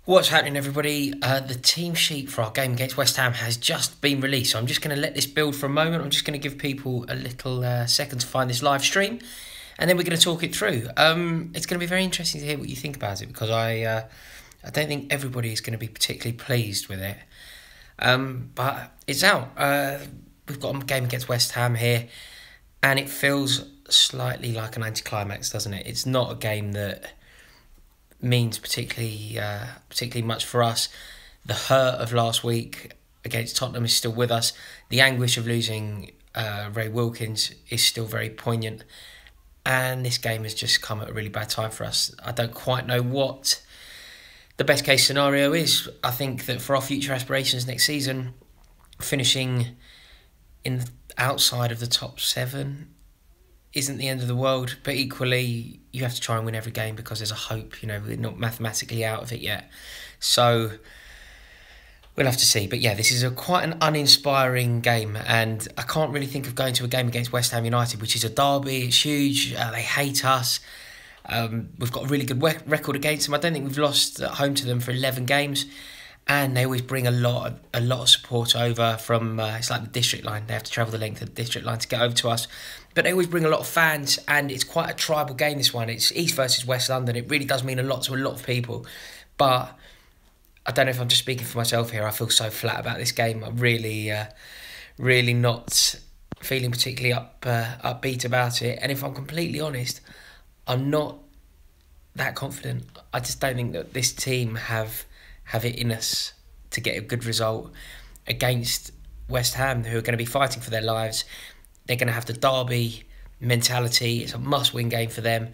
What's happening, everybody? The team sheet for our game against West Ham has just been released, so I'm just going to let this build for a moment. I'm just going to give people a little second to find this live stream, and then we're going to talk it through. It's going to be very interesting to hear what you think about it, because I don't think everybody is going to be particularly pleased with it. But it's out. We've got a game against West Ham here, and it feels slightly like an anticlimax, doesn't it? It's not a game that means particularly much for us. The hurt of last week against Tottenham is still with us. The anguish of losing Ray Wilkins is still very poignant, and this game has just come at a really bad time for us. I don't quite know what the best case scenario is. I think that for our future aspirations next season, finishing outside of the top 7 isn't the end of the world, but equally you have to try and win every game because there's a hope. We're not mathematically out of it yet, so we'll have to see. But yeah, this is quite an uninspiring game, and I can't really think of going to a game against West Ham United, which is a derby. It's huge. They hate us. We've got a really good record against them. I don't think we've lost at home to them for 11 games. And they always bring a lot of support over from, it's like the district line. They have to travel the length of the district line to get over to us. But they always bring a lot of fans, and it's quite a tribal game, this one. It's East versus West London. It really does mean a lot to a lot of people. But I don't know if I'm just speaking for myself here. I feel so flat about this game. I'm really not feeling particularly upbeat about it. And if I'm completely honest, I'm not that confident. I just don't think that this team have it in us to get a good result against West Ham, who are going to be fighting for their lives. They're going to have the derby mentality. It's a must-win game for them,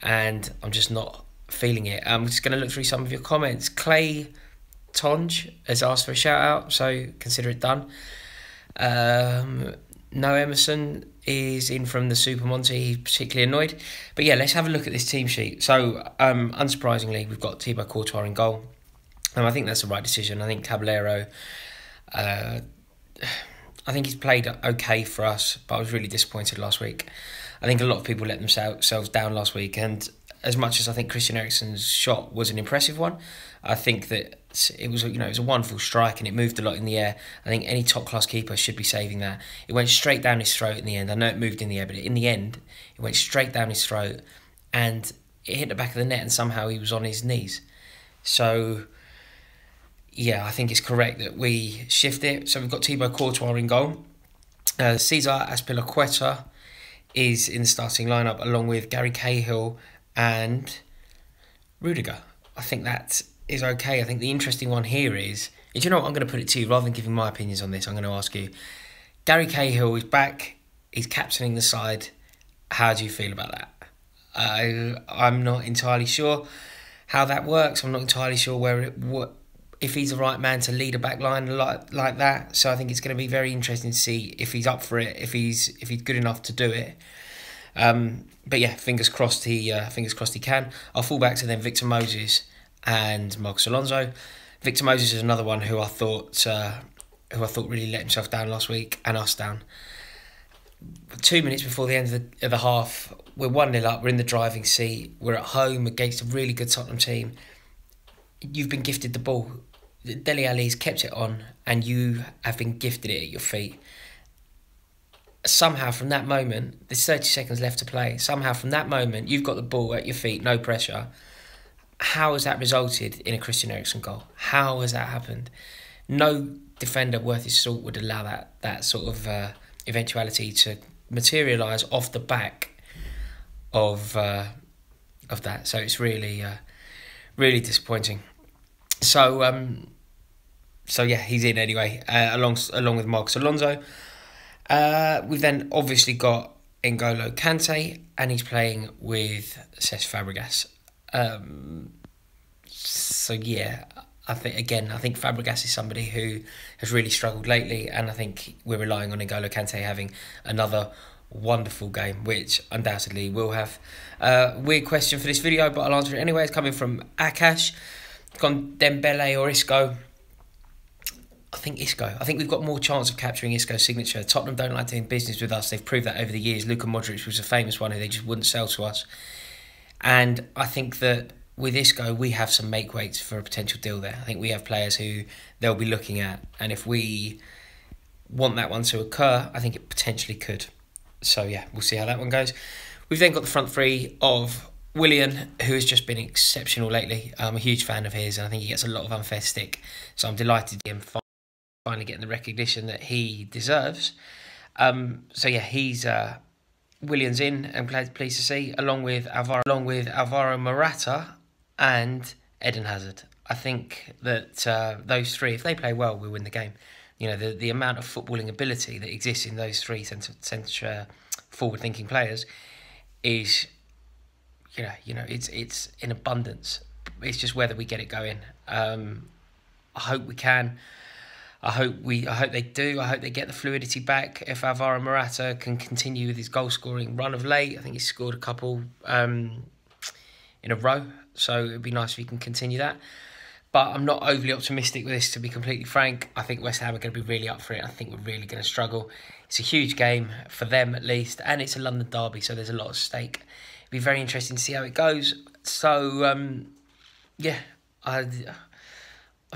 and I'm just not feeling it. I'm just going to look through some of your comments. Clay Tonge has asked for a shout-out, so consider it done. No Emerson is in from the Super Monty. He's particularly annoyed. But yeah, let's have a look at this team sheet. So, unsurprisingly, we've got Thibaut Courtois in goal. I think that's the right decision. I think Caballero, I think he's played okay for us, but I was really disappointed last week. I think a lot of people let themselves down last week, and as much as I think Christian Eriksen's shot was an impressive one, I think that it was a wonderful strike, and it moved a lot in the air. I think any top class keeper should be saving that. It went straight down his throat in the end. I know it moved in the air, but in the end, it went straight down his throat, and it hit the back of the net, and somehow he was on his knees. So yeah, I think it's correct that we shift it. So we've got Thibaut Courtois in goal. Cesar Azpilicueta is in the starting lineup, along with Gary Cahill and Rudiger. I think that is okay. I think the interesting one here is, do you know what, I'm going to put it to you, rather than giving my opinions on this, I'm going to ask you. Gary Cahill is back. He's captaining the side. How do you feel about that? I'm not entirely sure how that works. I'm not entirely sure if he's the right man to lead a back line like that. So I think it's going to be very interesting to see if he's up for it, if he's good enough to do it. But yeah, fingers crossed he can. Our fullbacks are then Victor Moses and Marcos Alonso. Victor Moses is another one who I thought really let himself down last week, and us down. 2 minutes before the end of the half, we're 1-0 up. We're in the driving seat. We're at home against a really good Tottenham team. You've been gifted the ball. Dele Alli's kept it on, and you have been gifted it at your feet. Somehow from that moment, there's 30 seconds left to play. Somehow from that moment, you've got the ball at your feet, no pressure. How has that resulted in a Christian Eriksen goal? How has that happened? No defender worth his salt would allow that sort of eventuality to materialise off the back of that. So it's really disappointing. So yeah, he's in anyway, along with Marcos Alonso. We've then obviously got N'Golo Kante, and he's playing with Cesc Fabregas. So yeah, I think Fabregas is somebody who has really struggled lately, and I think we're relying on N'Golo Kante having another wonderful game, which undoubtedly will have. Weird question for this video, but I'll answer it anyway. It's coming from Akash. Gone Dembele or Isco? I think Isco. I think we've got more chance of capturing Isco's signature. Tottenham don't like doing business with us. They've proved that over the years. Luka Modric was a famous one who they just wouldn't sell to us. And I think that with Isco, we have some make weights for a potential deal there. I think we have players who they'll be looking at, and if we want that one to occur, I think it potentially could. So yeah, we'll see how that one goes. We've then got the front three of Willian, who has just been exceptional lately. I'm a huge fan of his, and I think he gets a lot of unfair stick. So I'm delighted to see him finally getting the recognition that he deserves. So yeah, he's Willian's in, and pleased to see, along with Alvaro Morata and Eden Hazard. I think that those three, if they play well, we'll win the game. You know, the amount of footballing ability that exists in those three centre forward-thinking players is, it's in abundance. It's just whether we get it going. I hope we can. I hope they do. I hope they get the fluidity back. If Alvaro Morata can continue with his goal-scoring run of late, I think he's scored a couple in a row. So it'd be nice if he can continue that. But I'm not overly optimistic with this, to be completely frank. I think West Ham are going to be really up for it. I think we're really going to struggle. It's a huge game for them, at least, and it's a London derby, so there's a lot at stake. It'll be very interesting to see how it goes. So, I'm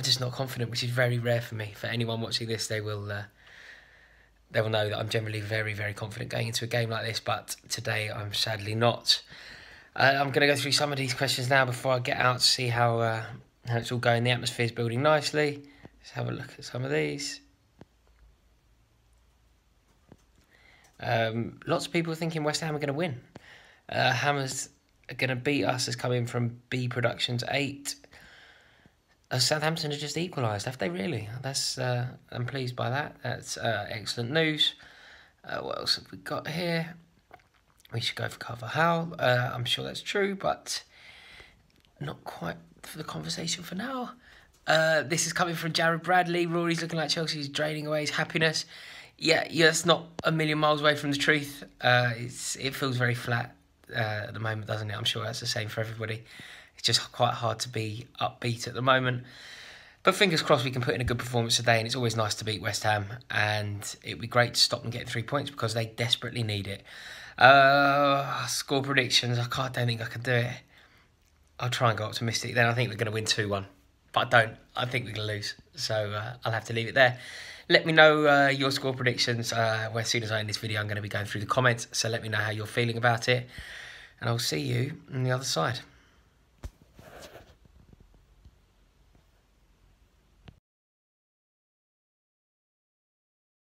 just not confident, which is very rare for me. For anyone watching this, they will know that I'm generally very, very confident going into a game like this, but today I'm sadly not. I'm going to go through some of these questions now before I get out to see how it's all going. The atmosphere's building nicely. Let's have a look at some of these. Lots of people thinking West Ham are going to win. Hammers are going to beat us, has come in from B Productions 8. Southampton have just equalised, have they really? I'm pleased by that. That's excellent news. What else have we got here? We should go for Cahill. I'm sure that's true, but not quite for the conversation for now. This is coming from Jared Bradley. Rory's looking like Chelsea's draining away his happiness. Yeah, it's not a million miles away from the truth. It feels very flat at the moment, doesn't it? I'm sure that's the same for everybody. It's just quite hard to be upbeat at the moment. But fingers crossed we can put in a good performance today, and it's always nice to beat West Ham, and it'd be great to stop them getting 3 points because they desperately need it. Score predictions, don't think I can do it. I'll try and go optimistic then. I think we're going to win 2-1. But I think we're going to lose. So I'll have to leave it there. Let me know your score predictions. As soon as I end this video, I'm going to be going through the comments. So let me know how you're feeling about it. And I'll see you on the other side.